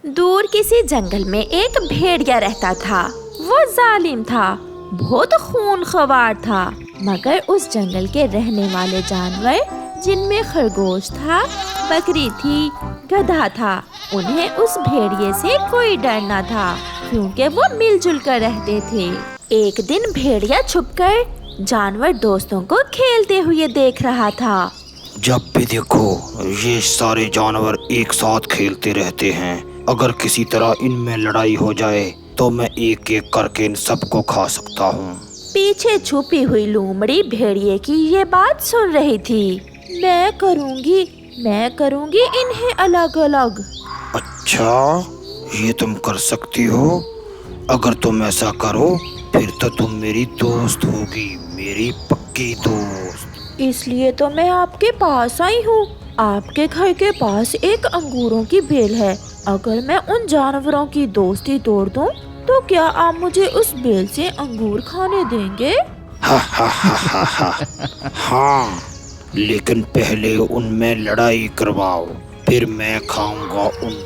دور کسی جنگل میں ایک بھیڑیا رہتا تھا۔ وہ ظالم تھا، بہت خون خوار تھا، مگر اس جنگل کے رہنے والے جانور جن میں خرگوش تھا، بکری تھی، گدھا تھا، انہیں اس بھیڑیے سے کوئی ڈر نہ تھا، کیونکہ وہ مل جل کر رہتے تھے۔ ایک دن بھیڑیا چھپ کر جانور دوستوں کو کھیلتے ہوئے دیکھ رہا تھا۔ جب بھی دیکھو یہ سارے جانور ایک ساتھ کھیلتے رہتے ہیں، اگر کسی طرح ان میں لڑائی ہو جائے تو میں ایک ایک کر کے ان سب کو کھا سکتا ہوں۔ پیچھے چھپی ہوئی لومڑی بھیڑیے کی یہ بات سن رہی تھی۔ میں کروں گی انہیں الگ الگ۔ اچھا، یہ تم کر سکتی ہو؟ اگر تم ایسا کرو پھر تو تم میری دوست ہوگی، میری پکی دوست۔ اس لیے تو میں آپ کے پاس آئی ہوں۔ آپ کے گھر کے پاس ایک انگوروں کی بیل ہے، اگر میں ان جانوروں کی دوستی توڑ دوں تو کیا آپ مجھے اس بیل سے انگور کھانے دیں گے؟ ہاں، لیکن پہلے ان میں لڑائی کرواؤ، پھر میں کھاؤں گا ان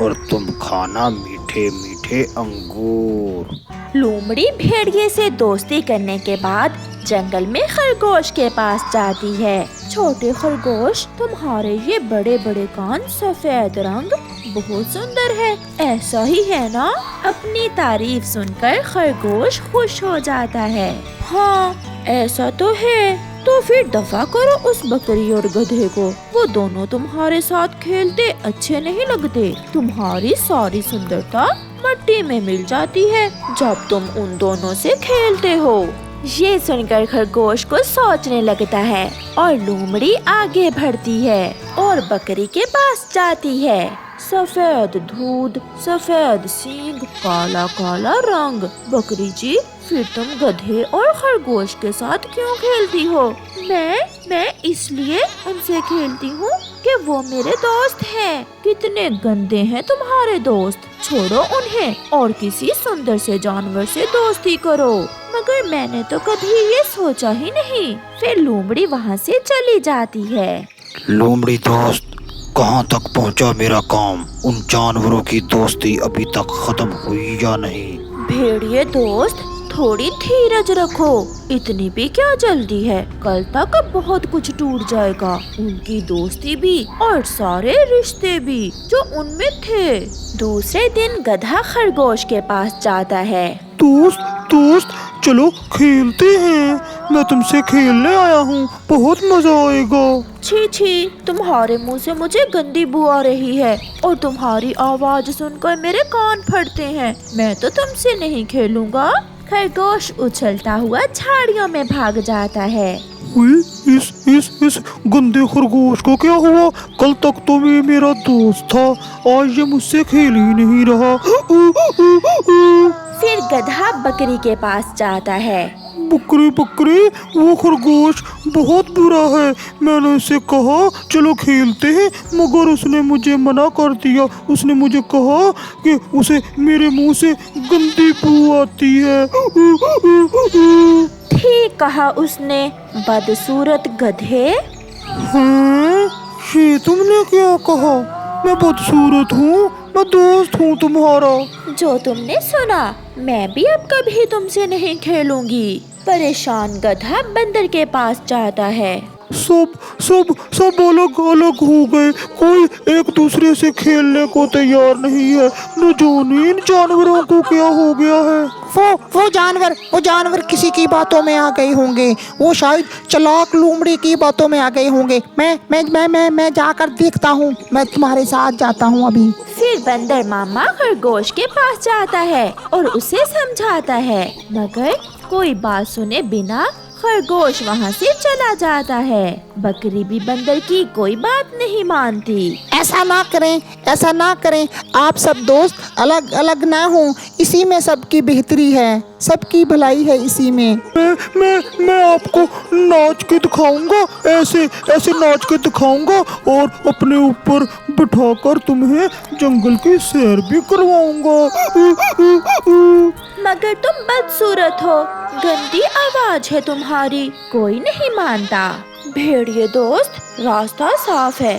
اور تم کھانا میٹھے میٹھے انگور۔ لومڑی بھیڑیے سے دوستی کرنے کے بعد جنگل میں خرگوش کے پاس جاتی ہے۔ چھوٹے خرگوش، تمہارے یہ بڑے بڑے کان، سفید رنگ، بہت سندر ہے، ایسا ہی ہے نا؟ اپنی تعریف سن کر خرگوش خوش ہو جاتا ہے۔ ہاں ایسا تو ہے، تو پھر دفع کرو اس بکری اور گدھے کو، وہ دونوں تمہارے ساتھ کھیلتے اچھے نہیں لگتے، تمہاری ساری سندرتا مٹی میں مل جاتی ہے جب تم ان دونوں سے کھیلتے ہو۔ یہ سن کر خرگوش کو سوچنے لگتا ہے اور لومڑی آگے بڑھتی ہے اور بکری کے پاس جاتی ہے۔ سفید دودھ، سفید سینگ، کالا کالا رنگ، بکری جی پھر تم گدھے اور خرگوش کے ساتھ کیوں کھیلتی ہو؟ میں اس لیے ان سے کھیلتی ہوں کہ وہ میرے دوست ہیں۔ کتنے گندے ہیں تمہارے دوست، چھوڑو انہیں اور کسی سندر سے جانور سے دوستی کرو۔ مگر میں نے تو کبھی یہ سوچا ہی نہیں۔ پھر لومڑی وہاں سے چلی جاتی ہے۔ لومڑی دوست، کہاں تک پہنچا میرا کام؟ ان جانوروں کی دوستی ابھی تک ختم ہوئی یا نہیں؟ بھیڑیے دوست، تھوڑی دھیرج رکھو، اتنی بھی کیا جلدی ہے؟ کل تک بہت کچھ ٹوٹ جائے گا، ان کی دوستی بھی اور سارے رشتے بھی جو ان میں تھے۔ دوسرے دن گدھا خرگوش کے پاس جاتا ہے۔ دوست چلو کھیلتے ہیں، میں تم سے کھیلنے آیا ہوں، بہت مزہ آئے گا۔ چھی، تمہارے منہ سے مجھے گندی بو آ رہی ہے اور تمہاری آواز سن کر میرے کان پھٹتے ہیں، میں تو تم سے نہیں کھیلوں گا۔ خرگوش اچھلتا ہوا جھاڑیوں میں بھاگ جاتا ہے۔ اس گندے خرگوش کو کیا ہوا؟ کل تک تو یہ میرا دوست تھا، آج یہ مجھ سے کھیل ہی نہیں رہا۔ پھر گدھا بکری کے پاس جاتا ہے۔ بکری، وہ خرگوش بہت برا ہے، میں نے اسے کہا چلو کھیلتے ہیں، مگر اس نے مجھے منع کر دیا۔ اس نے مجھے کہا کہ اسے میرے منہ سے گندی بو آتی ہے۔ ٹھیک کہا اس نے، بدصورت گدھے۔ ہاں، یہ تم نے کیا کہا؟ میں بدصورت ہوں؟ میں دوست ہوں تمہارا۔ جو تم نے سنا، میں بھی اب کبھی تم سے نہیں کھیلوں گی۔ پریشان گدھا بندر کے پاس جاتا ہے۔ سب الگ الگ ہو گئے، کوئی ایک دوسرے سے کھیلنے کو تیار نہیں ہے، نہ جانے ان جانوروں کو کیا ہو گیا ہے۔ وہ جانور کسی کی باتوں میں آ گئے ہوں گے، وہ شاید چلاک لومڑی کی باتوں میں آ گئے ہوں گے۔ میں جا کر دیکھتا ہوں، میں تمہارے ساتھ جاتا ہوں ابھی۔ پھر بندر ماما خرگوش کے پاس جاتا ہے اور اسے سمجھاتا ہے، مگر کوئی بات سنے بنا خرگوش وہاں سے چلا جاتا ہے۔ بکری بھی بندر کی کوئی بات نہیں مانتی۔ ایسا نہ کریں، آپ سب دوست الگ الگ نہ ہوں، اسی میں سب کی بہتری ہے، سب کی بھلائی ہے اسی میں۔ میں آپ کو ناچ کے دکھاؤں گا، ایسے ناچ کے دکھاؤں گا اور اپنے اوپر بٹھا کر تمہیں جنگل کی سیر بھی کرواؤں گا۔ مگر تم بدصورت ہو، گندی آواز ہے تمہاری، کوئی نہیں مانتا۔ بھیڑیے دوست، راستہ صاف ہے،